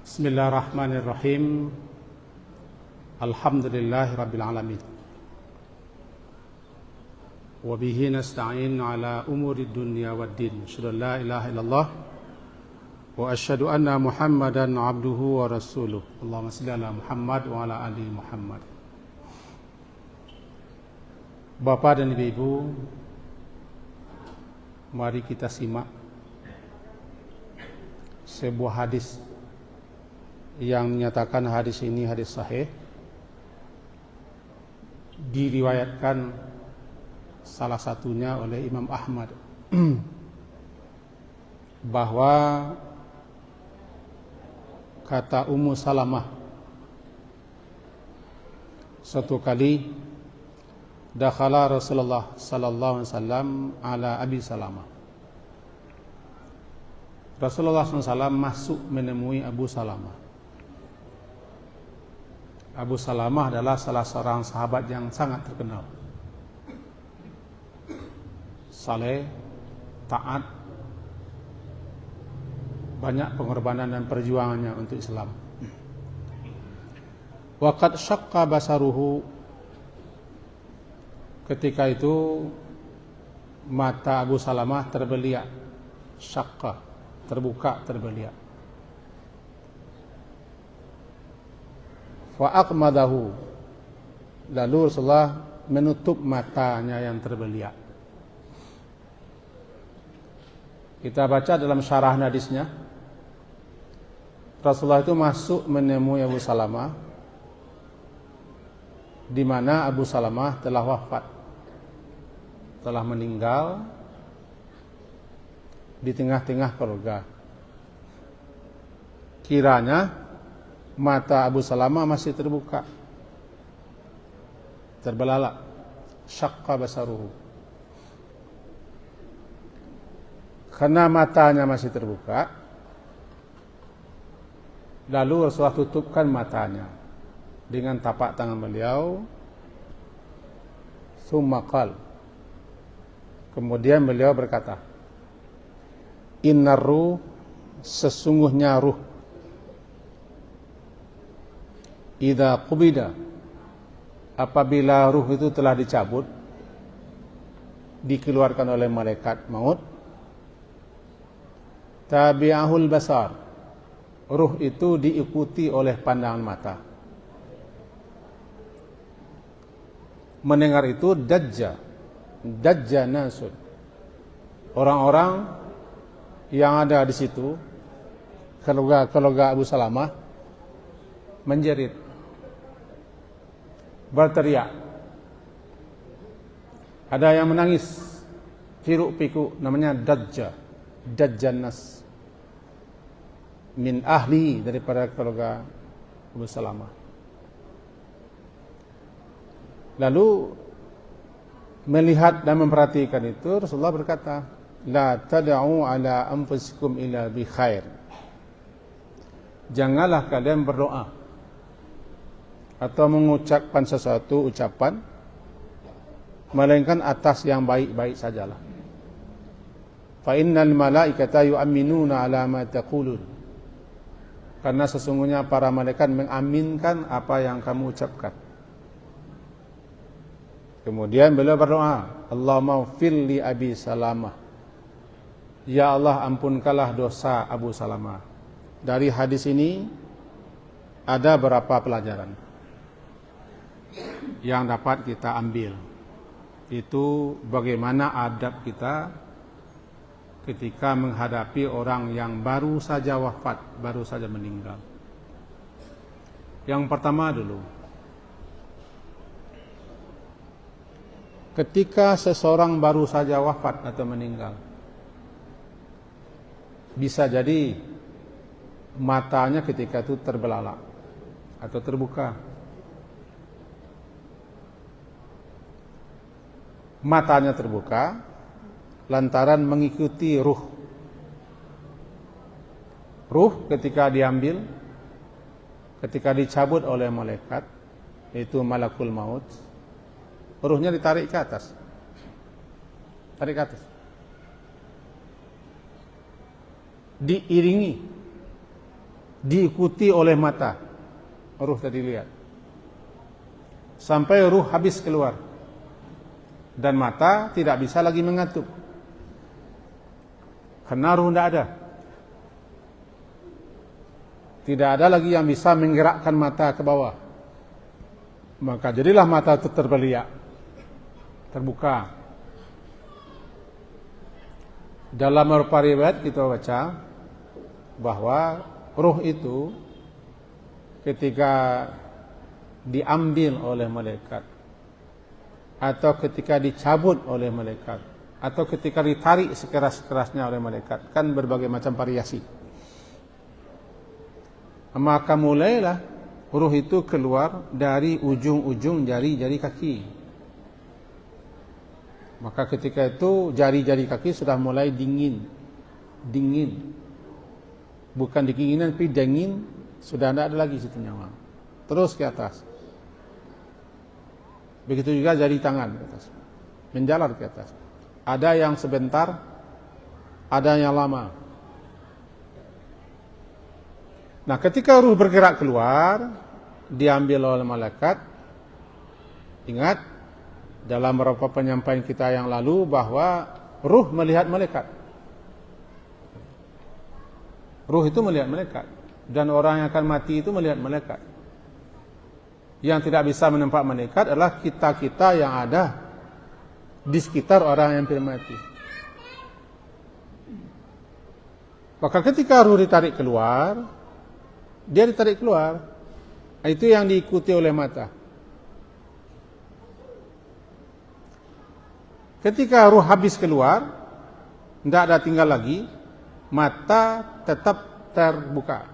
Bismillahirrahmanirrahim. Alhamdulillahirabbil alamin. Wa bihi nasta'in ala umuri dunya waddin. Asyhadu an la ilaha illallah wa asyhadu anna Muhammadan abduhu wa rasuluh. Allahumma shalli ala Muhammad wa ala ali Muhammad. Bapak dan Ibu, mari kita simak sebuah hadis yang menyatakan hadis ini hadis sahih, diriwayatkan salah satunya oleh Imam Ahmad bahwa kata Ummu Salamah, suatu kali dakhala Rasulullah sallallahu alaihi wasallam ala Abi Salamah. Rasulullah SAW masuk menemui Abu Salamah. Abu Salamah adalah salah seorang sahabat yang sangat terkenal, saleh, taat, banyak pengorbanan dan perjuangannya untuk Islam. Waqad syaqqa basaruhu, ketika itu mata Abu Salamah terbeliak, syaqqa, terbuka, terbeliak. Wa aqmadahu, lalu Rasulullah menutup matanya yang terbeliak. Kita baca dalam syarah hadisnya, Rasulullah itu masuk menemui Abu Salamah di mana Abu Salamah telah wafat, telah meninggal di tengah-tengah keluarga. Kiranya mata Abu Salamah masih terbuka, terbelalak, syaqqa basaruhu. Karena matanya masih terbuka, lalu Rasulullah tutupkan matanya dengan tapak tangan beliau. Tsumma qala, kemudian beliau berkata, innar ruh, sesungguhnya ruh, idza qubida, apabila ruh itu telah dicabut, dikeluarkan oleh malaikat maut, tabi'ahul basar, ruh itu diikuti oleh pandangan mata. Mendengar itu dajja nasun, orang-orang yang ada di situ, keluarga Abu Salamah, menjerit, berteriak. Ada yang menangis, hiruk pikuk, namanya dajjan nas, min ahli, daripada keluarga Abu Salamah. Lalu melihat dan memperhatikan itu, Rasulullah berkata, la tad'u ala anfusikum illa bi khair, janganlah kalian berdoa atau mengucapkan sesuatu ucapan melainkan atas yang baik-baik sajalah. Fa innal malaikata yu'minuna ala ma taqulun, karena sesungguhnya para malaikat mengaminkan apa yang kamu ucapkan. Kemudian beliau berdoa, Allahumma ighfir li Abi Salamah, ya Allah ampunkanlah dosa Abu Salamah. Dari hadis ini ada beberapa pelajaran yang dapat kita ambil. Itu bagaimana adab kita ketika menghadapi orang yang baru saja wafat, baru saja meninggal. Yang pertama dulu, ketika seseorang baru saja wafat atau meninggal, bisa jadi matanya ketika itu terbelalak atau terbuka. Matanya terbuka lantaran mengikuti ruh. Ruh ketika diambil, ketika dicabut oleh malaikat, yaitu malakul maut, ruhnya ditarik ke atas. Tarik ke atas. diiringi diikuti oleh mata. Ruh tadi lihat. Sampai ruh habis keluar. Dan mata tidak bisa lagi mengatup. Karena ruh tidak ada. Tidak ada lagi yang bisa menggerakkan mata ke bawah. Maka jadilah mata itu terbeliak, terbuka. Dalam beberapa riwayat kita baca bahwa ruh itu ketika diambil oleh malaikat, atau ketika dicabut oleh malaikat, atau ketika ditarik sekeras-kerasnya oleh malaikat, kan berbagai macam variasi. Maka mulailah ruh itu keluar dari ujung-ujung jari-jari kaki. Maka ketika itu jari-jari kaki sudah mulai dingin. Bukan dinginan, tapi dingin. Sudah tidak ada lagi situ nyawa. Terus ke atas. Begitu juga jari tangan ke atas. Menjalar ke atas. Ada yang sebentar, ada yang lama. Nah, ketika ruh bergerak keluar, diambil oleh malaikat. Ingat, dalam beberapa penyampaian kita yang lalu bahwa ruh melihat malaikat. Ruh itu melihat malaikat. Dan orang yang akan mati itu melihat malaikat. Yang tidak bisa menempat malaikat adalah kita-kita yang ada di sekitar orang yang mati. Maka ketika ruh ditarik keluar, dia ditarik keluar. Itu yang diikuti oleh mata. Ketika ruh habis keluar, tidak ada tinggal lagi, mata tetap terbuka,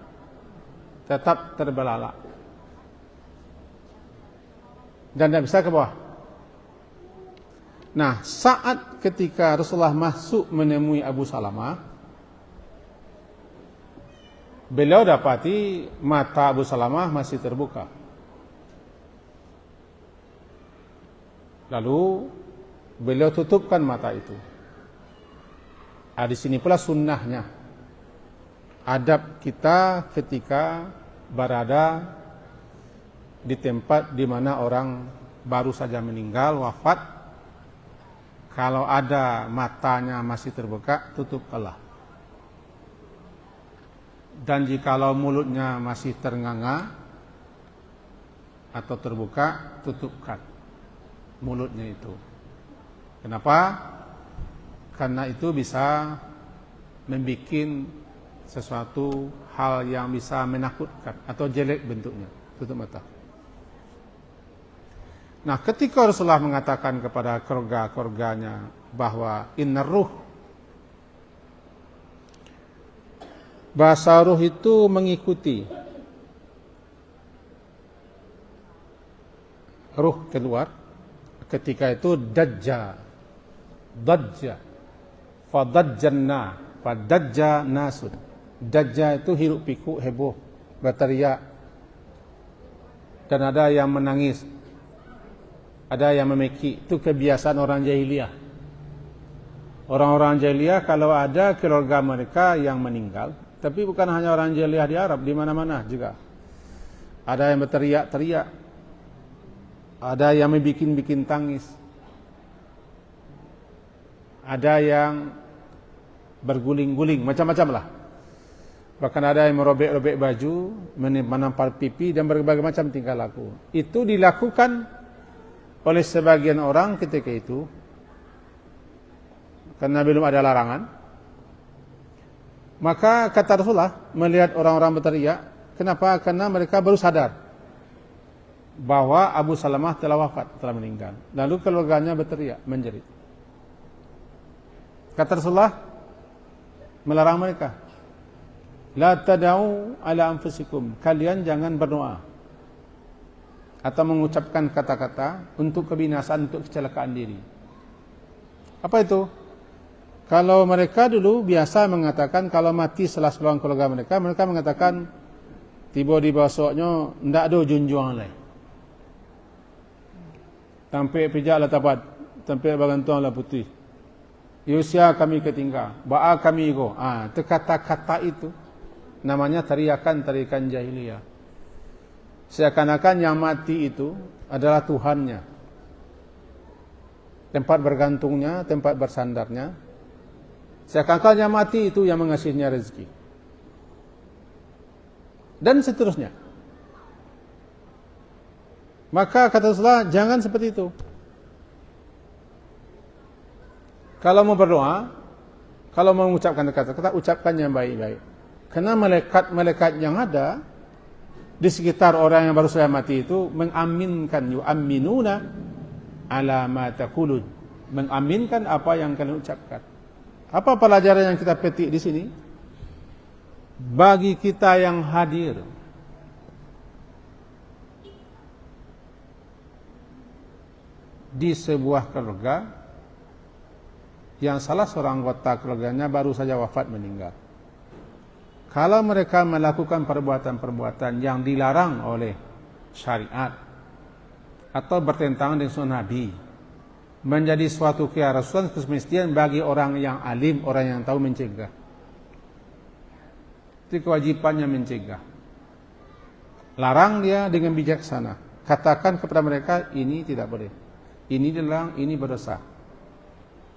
tetap terbelalak, dan tidak bisa ke bawah. Nah, saat ketika Rasulullah masuk menemui Abu Salamah, beliau dapati mata Abu Salamah masih terbuka. Lalu beliau tutupkan mata itu. Di sini pula sunnahnya. Adab kita ketika berada di tempat di mana orang baru saja meninggal, wafat. Kalau ada matanya masih terbuka, tutupkanlah. Dan jikalau mulutnya masih ternganga atau terbuka, tutupkan mulutnya itu. Kenapa? Karena itu bisa membuat sesuatu hal yang bisa menakutkan atau jelek bentuknya. Tutup mata. Nah, ketika Rasulullah mengatakan kepada keluarga-keluarganya bahwa innar ruh, bahasa ruh itu mengikuti ruh keluar. Ketika itu dajja, fadajjanna, fadajja nasun. Dajja itu hiruk pikuk heboh, berteriak, dan ada yang menangis, ada yang memeki. Itu kebiasaan orang jahiliyah. Orang-orang jahiliyah kalau ada keluarga mereka yang meninggal, tapi bukan hanya orang jahiliyah di Arab, di mana-mana juga. Ada yang berteriak-teriak, ada yang membikin tangis, ada yang berguling-guling, macam-macam lah. Bahkan ada yang merobek-robek baju, menampar pipi, dan berbagai macam tingkah laku. Itu dilakukan oleh sebagian orang ketika itu, karena belum ada larangan. Maka kata Rasulullah, melihat orang-orang berteriak, kenapa? Karena mereka baru sadar bahwa Abu Salamah telah wafat, telah meninggal. Lalu keluarganya berteriak, menjerit. Kata Rasulullah, melarang mereka. La tada'u ala anfusikum. Kalian jangan berdoa atau mengucapkan kata-kata untuk kebinasaan, untuk kecelakaan diri. Apa itu? Kalau mereka dulu biasa mengatakan kalau mati salah seorang keluarga mereka, mereka mengatakan tiba di bawahnya ndak ada junjung lain. Tampai pijak lah tapat, tampai bagantuang lah putih. Usia kami ketinggal, ba'a kami go. Itu kata-kata itu namanya teriakan jahiliyah. Seakan-akan yang mati itu adalah Tuhannya, tempat bergantungnya, tempat bersandarnya. Seakan-akan yang mati itu yang mengasihnya rezeki, dan seterusnya. Maka kata Rasulullah, jangan seperti itu. Kalau mau berdoa, kalau mau mengucapkan kata-kata, ucapkan yang baik-baik. Karena malaikat-malaikat yang ada di sekitar orang yang baru saja mati itu mengaminkan, yu'amminuna ala ma taqulun, mengaminkan apa yang kalian ucapkan. Apa pelajaran yang kita petik di sini? Bagi kita yang hadir, di sebuah keluarga yang salah seorang anggota keluarganya baru saja wafat, meninggal. Kalau mereka melakukan perbuatan-perbuatan yang dilarang oleh syariat atau bertentangan dengan sunnah Nabi, menjadi suatu keharusan, semestinya bagi orang yang alim, orang yang tahu, mencegah. Itu kewajibannya, mencegah. Larang dia dengan bijaksana. Katakan kepada mereka, ini tidak boleh, ini dilarang, ini berdosa,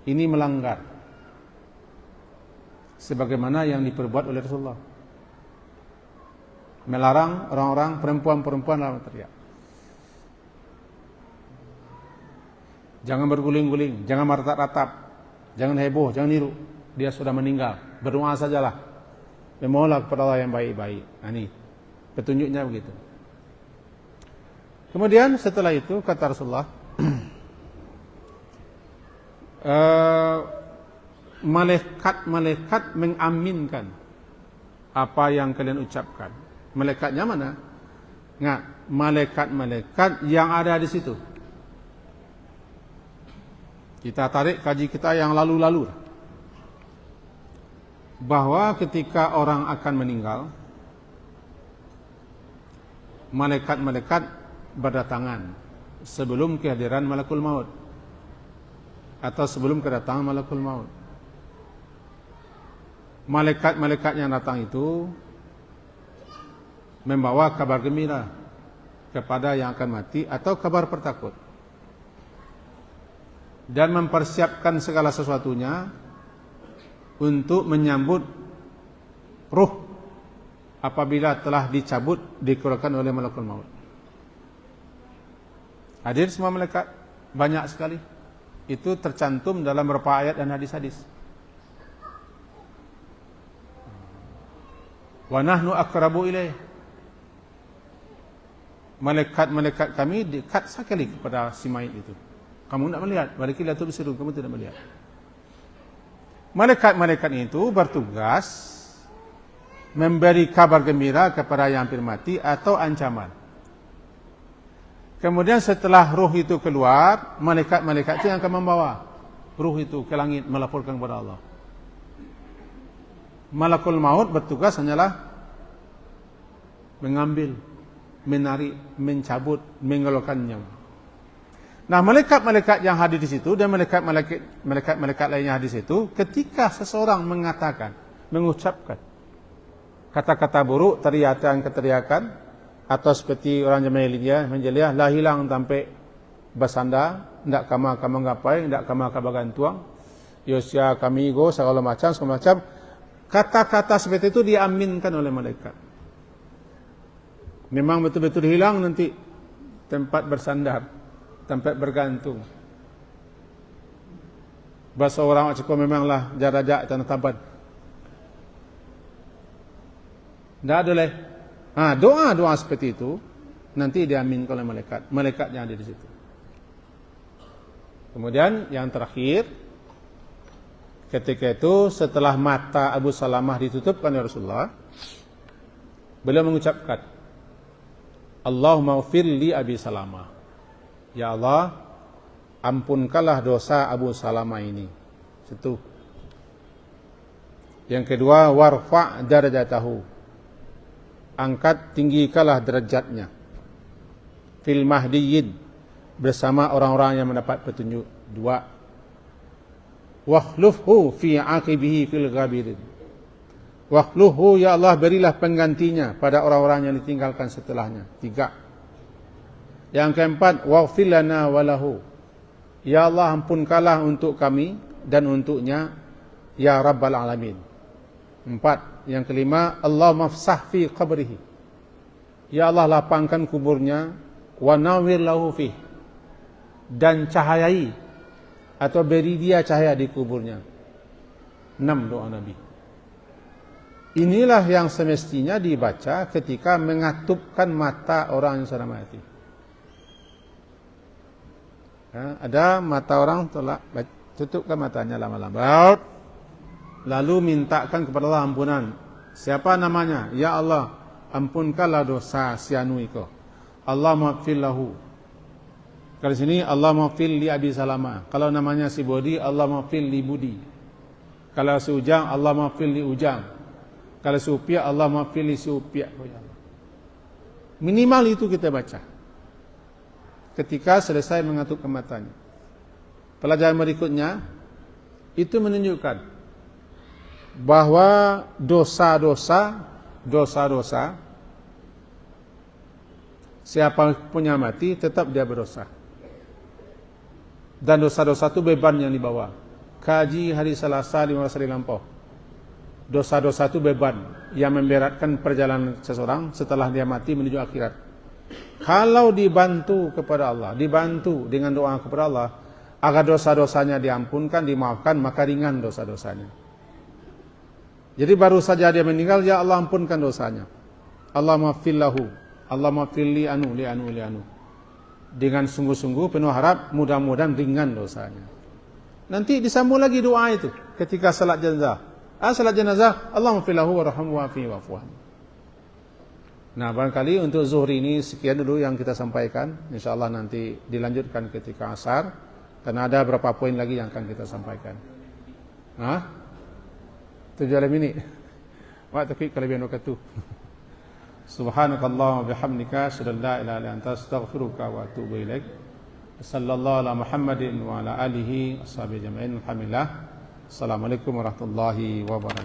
ini melanggar, sebagaimana yang diperbuat oleh Rasulullah, melarang orang-orang, perempuan-perempuan dalam teriak. Jangan berguling-guling, jangan meratap-ratap, jangan heboh, jangan niru. Dia sudah meninggal, berdoa sajalah, memohonlah kepada Allah yang baik-baik. Nah, ini petunjuknya begitu. Kemudian setelah itu kata Rasulullah, malaikat mengaminkan apa yang kalian ucapkan. Malaikatnya mana? Ingat, malaikat-malaikat yang ada di situ. Kita tarik kaji kita yang lalu-lalu, bahwa ketika orang akan meninggal, malaikat-malaikat berdatangan sebelum kehadiran malakul maut, atau sebelum kedatangan malakul maut. Malaikat-malaikat yang datang itu membawa kabar gembira kepada yang akan mati atau kabar pertakut, dan mempersiapkan segala sesuatunya untuk menyambut ruh apabila telah dicabut, dikeluarkan oleh malakul maut. Hadir semua malaikat, banyak sekali. Itu tercantum dalam beberapa ayat dan hadis-hadis. Wa nahnu aqrabu ilaih. Malaikat-malaikat kami dekat sekali kepada si mayit itu. Kamu tidak melihat, balik la tubsirun, kamu tidak melihat. Malaikat-malaikat itu bertugas memberi kabar gembira kepada yang hampir mati atau ancaman. Kemudian setelah ruh itu keluar, malaikat-malaikat itu yang akan membawa ruh itu ke langit, melaporkan kepada Allah. Malakul maut bertugas hanyalah mengambil, menarik, mencabut, mengeluarkan nyawa. Nah, malaikat-malaikat yang hadir di situ dan malaikat-malaikat lain yang hadir di situ, ketika seseorang mengatakan, mengucapkan kata-kata buruk, teriakan-teriakan, atau seperti orang Jamaah lah hilang sampai bersandar, ndak kamu ngapain, ndak kamu gantuang, Yosia kami go segala macam. Kata-kata seperti itu diaminkan oleh malaikat. Memang betul-betul hilang nanti tempat bersandar, tempat bergantung. Bahasa orang Aceh memanglah jarak tanah taban. Ndak ada leh. Doa-doa seperti itu nanti diaminkan oleh malaikat yang ada di situ. Kemudian yang terakhir, ketika itu setelah mata Abu Salamah ditutupkan oleh Rasulullah, beliau mengucapkan, Allahumma ghfir li Abi Salamah. Ya Allah, ampunkanlah dosa Abu Salamah ini. Satu. Yang kedua, warfa' darajatahu. Angkat tinggikanlah derajatnya fil mahdiyyin, bersama orang-orang yang mendapat petunjuk. Dua, wakhlufhu fi aqibihi fil ghabirin. Wakhluhu, ya Allah berilah penggantinya pada orang-orang yang ditinggalkan setelahnya. 3. Yang keempat, waghfir lana walahu, ya Allah ampunkanlah untuk kami dan untuknya, ya Rabbal Alamin. 4. Yang kelima, Allahumma fsah fi qabrihi, ya Allah lapangkan kuburnya, wa nawwir lahu fih, dan cahayai atau beri dia cahaya di kuburnya. 6 doa Nabi. Inilah yang semestinya dibaca ketika mengatupkan mata orang yang sudah mati. Ya, ada mata orang tolak, tutupkan matanya lama-lama, lalu mintakan kepada Allah ampunan. Siapa namanya? Ya Allah, ampunkanlah dosa si anu iko. Allah maghfir lahu. Kalau sini Allah maghfir li Abi Salama. Kalau namanya si Budi, Allah maghfir li Budi. Kalau si Ujang, Allah maghfir li Ujang. Kalau si Upiak, Allah maghfir li si Upiak. Minimal itu kita baca ketika selesai mengatupkan matanya. Pelajaran berikutnya itu menunjukkan bahwa dosa-dosa siapa punya mati tetap dia berdosa. Dan dosa-dosa itu beban yang dibawa. Kaji hari Selasa 15 hari lampau. Dosa-dosa itu beban yang memberatkan perjalanan seseorang setelah dia mati menuju akhirat. Kalau dibantu kepada Allah, dibantu dengan doa kepada Allah agar dosa-dosanya diampunkan, dimaafkan, maka ringan dosa-dosanya. Jadi baru saja dia meninggal, ya Allah ampunkan dosanya. Allah maghfir lahu, Allah maghfir li anu. Dengan sungguh-sungguh penuh harap, mudah-mudahan ringan dosanya. Nanti disambung lagi doa itu ketika salat jenazah. Salat jenazah, Allah maghfir lahu warhamhu wa'afihi wa'fu anhu. Nah, barangkali untuk zuhur ini sekian dulu yang kita sampaikan. InsyaAllah nanti dilanjutkan ketika asar, karena ada beberapa poin lagi yang akan kita sampaikan. 7 ini. Wa taufiq kalabiyan wakatuh. Subhanakallah wa bihamdika asyhadu an la ilaha illa anta astaghfiruka wa atubu ilaik. Sallallahu ala Muhammadin wa ala alihi washabihi ajma'in. Alhamdulillah. Assalamualaikum warahmatullahi wabarakatuh.